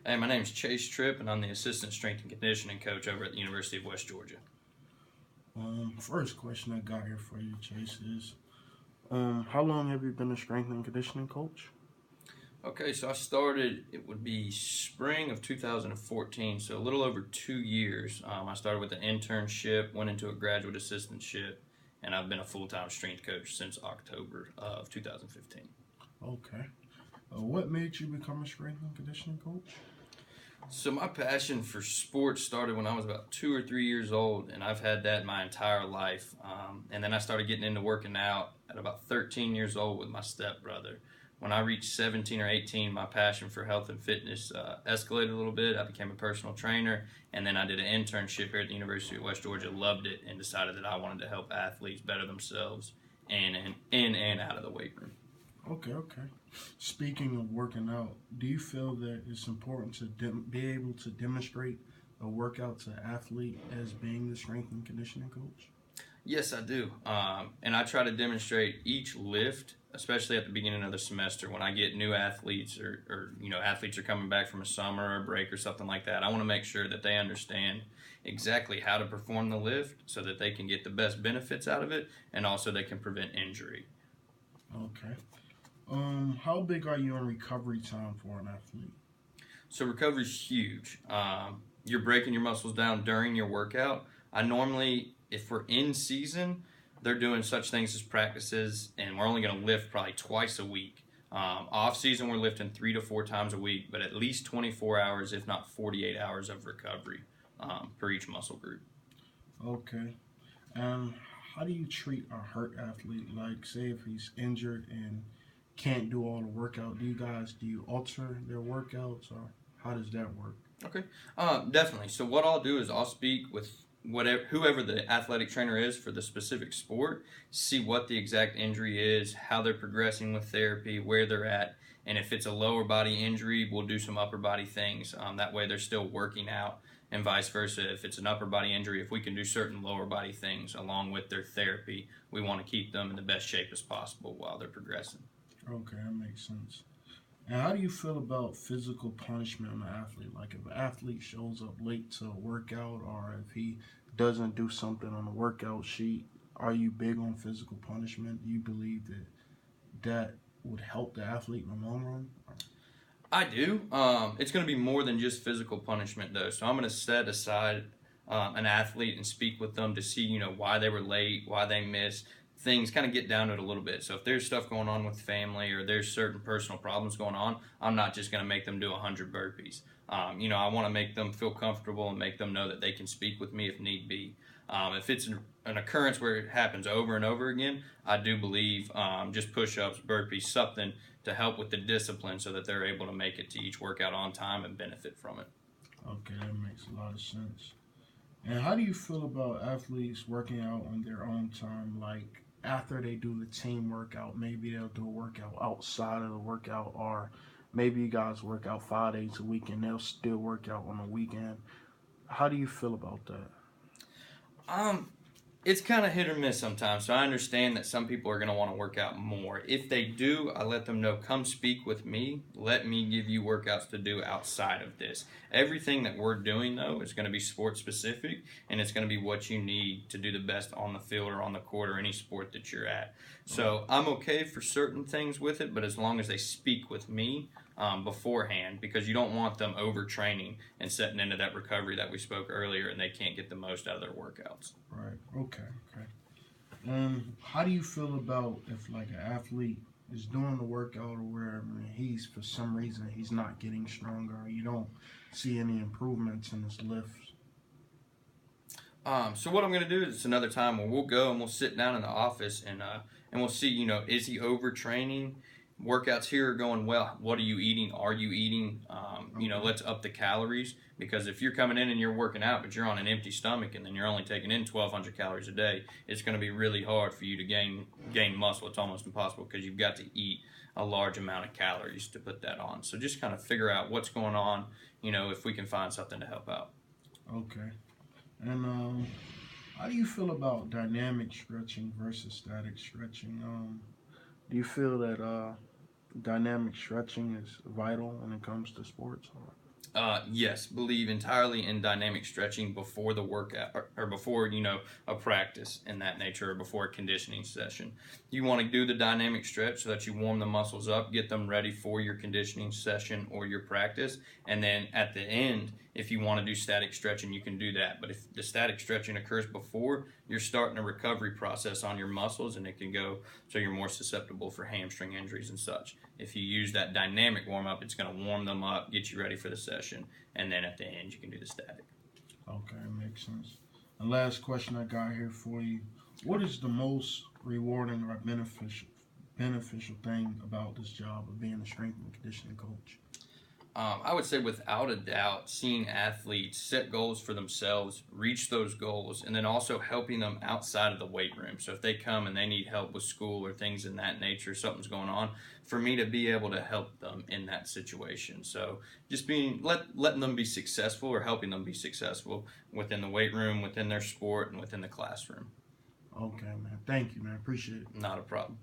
Hey, my name's Chase Tripp, and I'm the assistant strength and conditioning coach over at the University of West Georgia. First question I got here for you, Chase, is how long have you been a strength and conditioning coach? Okay, so I started, it would be spring of 2014, so a little over 2 years. I started with an internship, went into a graduate assistantship, and I've been a full-time strength coach since October of 2015. Okay. What made you become a strength and conditioning coach? So my passion for sports started when I was about 2 or 3 years old, and I've had that my entire life. And then I started getting into working out at about 13 years old with my stepbrother. When I reached 17 or 18, my passion for health and fitness escalated a little bit. I became a personal trainer, and then I did an internship here at the University of West Georgia, loved it, and decided that I wanted to help athletes better themselves in and out of the weight room. Okay. Speaking of working out, do you feel that it's important to be able to demonstrate a workout to an athlete as being the strength and conditioning coach? Yes, I do. And I try to demonstrate each lift, especially at the beginning of the semester when I get new athletes or athletes are coming back from a summer or a break or something like that. I want to make sure that they understand exactly how to perform the lift so that they can get the best benefits out of it, and also they can prevent injury. Okay. How big are you on recovery time for an athlete? So recovery is huge. You're breaking your muscles down during your workout. I normally, if we're in season, they're doing such things as practices, and we're only going to lift probably twice a week. Off season, we're lifting 3 to 4 times a week, but at least 24 hours, if not 48 hours of recovery per each muscle group. Okay. And how do you treat a hurt athlete? Like, say if he's injured and can't do all the workout, do you alter their workouts, or how does that work? Okay, definitely. So what I'll do is I'll speak with whoever the athletic trainer is for the specific sport, see what the exact injury is, how they're progressing with therapy, where they're at, and if it's a lower body injury, we'll do some upper body things. That way they're still working out, and vice versa. If it's an upper body injury, if we can do certain lower body things along with their therapy, we want to keep them in the best shape as possible while they're progressing. Okay, that makes sense. And how do you feel about physical punishment on an athlete? Like if an athlete shows up late to a workout, or if he doesn't do something on the workout sheet, are you big on physical punishment? Do you believe that that would help the athlete in the long run? I do. It's going to be more than just physical punishment, though. So I'm going to set aside an athlete and speak with them to see, why they were late, why they missed things, kind of get down to it a little bit. So if there's stuff going on with family or there's certain personal problems going on, I'm not just going to make them do 100 burpees. I want to make them feel comfortable and make them know that they can speak with me if need be. If it's an occurrence where it happens over and over again, I do believe just push-ups, burpees, something to help with the discipline so that they're able to make it to each workout on time and benefit from it. Okay, that makes a lot of sense. And how do you feel about athletes working out on their own time? Like after they do the team workout, maybe they'll do a workout outside of the workout, or maybe you guys work out 5 days a week and they'll still work out on the weekend. How do you feel about that? It's kind of hit or miss sometimes, so I understand that some people are going to want to work out more. If they do, I let them know, come speak with me. Let me give you workouts to do outside of this. Everything that we're doing, though, is going to be sport specific, and it's going to be what you need to do the best on the field or on the court or any sport that you're at. So I'm okay for certain things with it, but as long as they speak with me beforehand, because you don't want them overtraining and setting into that recovery that we spoke earlier, and they can't get the most out of their workouts. Right. Okay. How do you feel about if like an athlete is doing the workout or wherever, and he's for some reason he's not getting stronger, or you don't see any improvements in his lifts? So what I'm going to do is another time where we'll go and we'll sit down in the office and we'll see, is he overtraining? Workouts here are going well. What are you eating? Are you eating? Let's up the calories, because if you're coming in and you're working out but you're on an empty stomach and then you're only taking in 1,200 calories a day, it's going to be really hard for you to gain muscle. It's almost impossible because you've got to eat a large amount of calories to put that on. So just kind of figure out what's going on, if we can find something to help out. Okay. And how do you feel about dynamic stretching versus static stretching? Do you feel that dynamic stretching is vital when it comes to sports? Yes, believe entirely in dynamic stretching before the workout or before, a practice in that nature or before a conditioning session. You want to do the dynamic stretch so that you warm the muscles up, get them ready for your conditioning session or your practice. And then at the end, if you want to do static stretching, you can do that. But if the static stretching occurs before, you're starting a recovery process on your muscles and it can go so you're more susceptible for hamstring injuries and such. If you use that dynamic warm up, it's going to warm them up, get you ready for the session, and then at the end you can do the static. Okay, makes sense. The last question I got here for you: what is the most rewarding or beneficial thing about this job of being a strength and conditioning coach? I would say without a doubt, seeing athletes set goals for themselves, reach those goals, and then also helping them outside of the weight room. So if they come and they need help with school or things in that nature, something's going on, for me to be able to help them in that situation. So just letting them be successful or helping them be successful within the weight room, within their sport, and within the classroom. Okay, man. Thank you, man. Appreciate it. Not a problem.